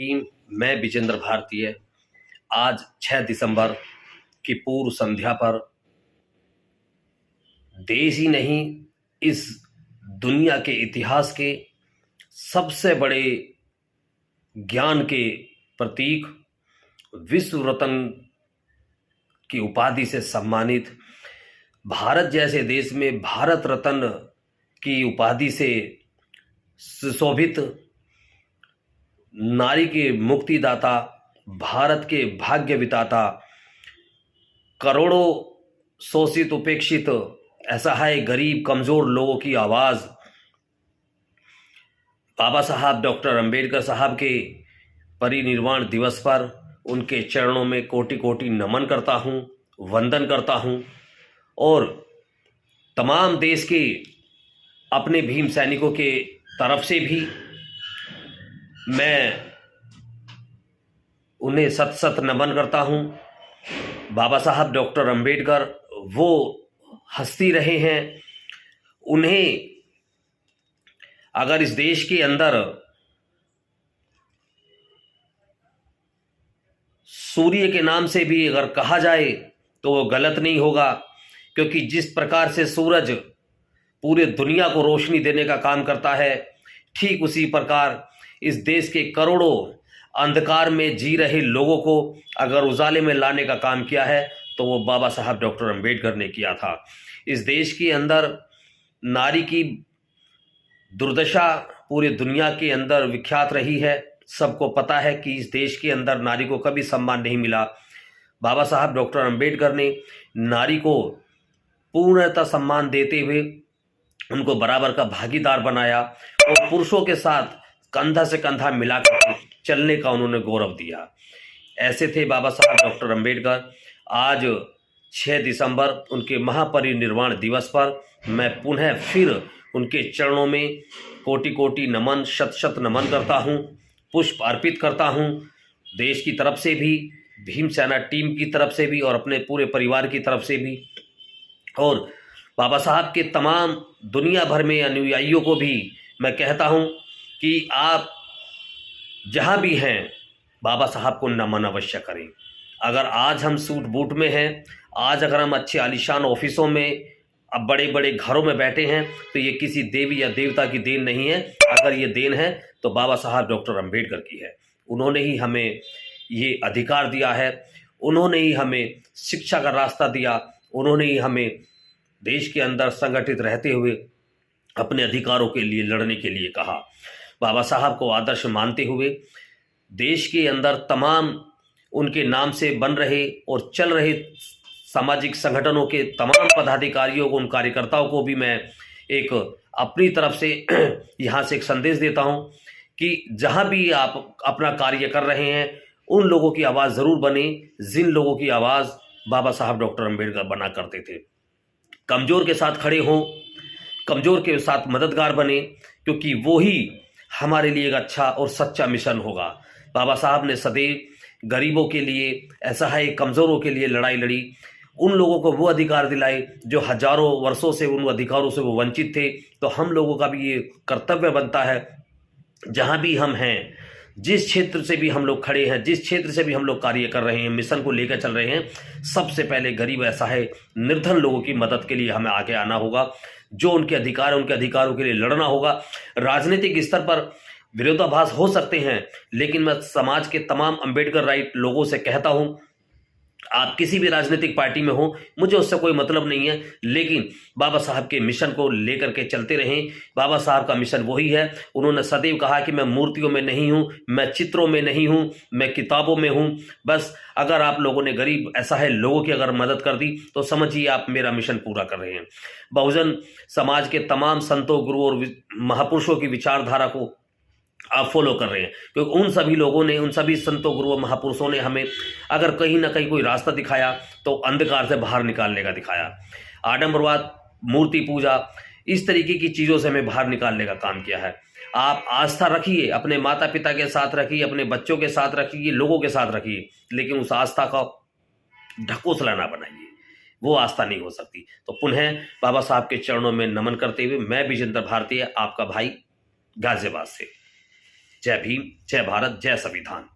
Team, मैं विजेंद्र भारतीय आज 6 दिसंबर की पूर्व संध्या पर देश ही नहीं इस दुनिया के इतिहास के सबसे बड़े ज्ञान के प्रतीक विश्व रत्न की उपाधि से सम्मानित भारत जैसे देश में भारत रत्न की उपाधि से सुशोभित नारी के मुक्तिदाता, भारत के भाग्य विधाता, करोड़ों शोषित उपेक्षित असहाय गरीब कमजोर लोगों की आवाज बाबा साहब डॉक्टर अंबेडकर साहब के परिनिर्वाण दिवस पर उनके चरणों में कोटि कोटि नमन करता हूं, वंदन करता हूं और तमाम देश के अपने भीम सैनिकों के तरफ से भी मैं उन्हें सत सत नमन करता हूं। बाबा साहब डॉक्टर अंबेडकर वो हस्ती रहे हैं, उन्हें अगर इस देश के अंदर सूर्य के नाम से भी अगर कहा जाए तो वो गलत नहीं होगा, क्योंकि जिस प्रकार से सूरज पूरे दुनिया को रोशनी देने का काम करता है, ठीक उसी प्रकार इस देश के करोड़ों अंधकार में जी रहे लोगों को अगर उजाले में लाने का काम किया है तो वो बाबा साहब डॉक्टर अंबेडकर ने किया था। इस देश के अंदर नारी की दुर्दशा पूरी दुनिया के अंदर विख्यात रही है। सबको पता है कि इस देश के अंदर नारी को कभी सम्मान नहीं मिला। बाबा साहब डॉक्टर अंबेडकर ने नारी को पूर्णतः सम्मान देते हुए उनको बराबर का भागीदार बनाया और पुरुषों के साथ कंधा से कंधा मिलाकर चलने का उन्होंने गौरव दिया। ऐसे थे बाबा साहब डॉक्टर अंबेडकर। आज 6 दिसंबर उनके महापरिनिर्वाण दिवस पर मैं पुनः फिर उनके चरणों में कोटि कोटि नमन, शत शत नमन करता हूं, पुष्प अर्पित करता हूं। देश की तरफ से भी, भीम सेना टीम की तरफ से भी और अपने पूरे परिवार की तरफ से भी, और बाबा साहब के तमाम दुनिया भर में अनुयायियों को भी मैं कहता हूं कि आप जहां भी हैं बाबा साहब को नमन अवश्य करें। अगर आज हम सूट बूट में हैं, आज अगर हम अच्छे आलीशान ऑफिसों में, अब बड़े बड़े घरों में बैठे हैं, तो ये किसी देवी या देवता की देन नहीं है। अगर ये देन है तो बाबा साहब डॉक्टर अंबेडकर की है। उन्होंने ही हमें ये अधिकार दिया है, उन्होंने ही हमें शिक्षा का रास्ता दिया, उन्होंने ही हमें देश के अंदर संगठित रहते हुए अपने अधिकारों के लिए लड़ने के लिए कहा। बाबा साहब को आदर्श मानते हुए देश के अंदर तमाम उनके नाम से बन रहे और चल रहे सामाजिक संगठनों के तमाम पदाधिकारियों को, उन कार्यकर्ताओं को भी मैं एक अपनी तरफ से यहाँ से एक संदेश देता हूँ कि जहाँ भी आप अपना कार्य कर रहे हैं उन लोगों की आवाज़ ज़रूर बने जिन लोगों की आवाज़ बाबा साहब डॉक्टर अंबेडकर बना करते थे। कमज़ोर के साथ खड़े हों, कमज़ोर के साथ मददगार बने, क्योंकि वो ही हमारे लिए एक अच्छा और सच्चा मिशन होगा। बाबा साहब ने सदैव गरीबों के लिए, असहाय कमज़ोरों के लिए लड़ाई लड़ी, उन लोगों को वो अधिकार दिलाए जो हजारों वर्षों से उन अधिकारों से वो वंचित थे। तो हम लोगों का भी ये कर्तव्य बनता है, जहाँ भी हम हैं, जिस क्षेत्र से भी हम लोग खड़े हैं, जिस क्षेत्र से भी हम लोग कार्य कर रहे हैं, मिशन को लेकर चल रहे हैं, सबसे पहले गरीब असहाय निर्धन लोगों की मदद के लिए हमें आगे आना होगा। जो उनके अधिकार है उनके अधिकारों के लिए लड़ना होगा। राजनीतिक स्तर पर विरोधाभास हो सकते हैं, लेकिन मैं समाज के तमाम अंबेडकर राइट लोगों से कहता हूं, आप किसी भी राजनीतिक पार्टी में हो, मुझे उससे कोई मतलब नहीं है, लेकिन बाबा साहब के मिशन को लेकर के चलते रहें। बाबा साहब का मिशन वही है। उन्होंने सदैव कहा कि मैं मूर्तियों में नहीं हूं, मैं चित्रों में नहीं हूं, मैं किताबों में हूं। बस अगर आप लोगों ने गरीब असहाय लोगों की अगर मदद कर दी तो समझिए आप मेरा मिशन पूरा कर रहे हैं। बहुजन समाज के तमाम संतों, गुरुओं और महापुरुषों की विचारधारा को आप फॉलो कर रहे हैं, क्योंकि उन सभी लोगों ने, उन सभी संतों, गुरुओं, महापुरुषों ने हमें अगर कहीं ना कहीं कोई रास्ता दिखाया तो अंधकार से बाहर निकालने का दिखाया। आडंबरवाद, मूर्ति पूजा, इस तरीके की चीज़ों से हमें बाहर निकालने का काम किया है। आप आस्था रखिए, अपने माता पिता के साथ रखिए, अपने बच्चों के साथ रखिए, लोगों के साथ रखिए, लेकिन उस आस्था का ढकोसला ना बनाइए, वो आस्था नहीं हो सकती। तो पुनः बाबा साहब के चरणों में नमन करते हुए मैं विजेंद्र भारतीय, आपका भाई, गाजियाबाद से। जय भीम, जय भारत, जय संविधान।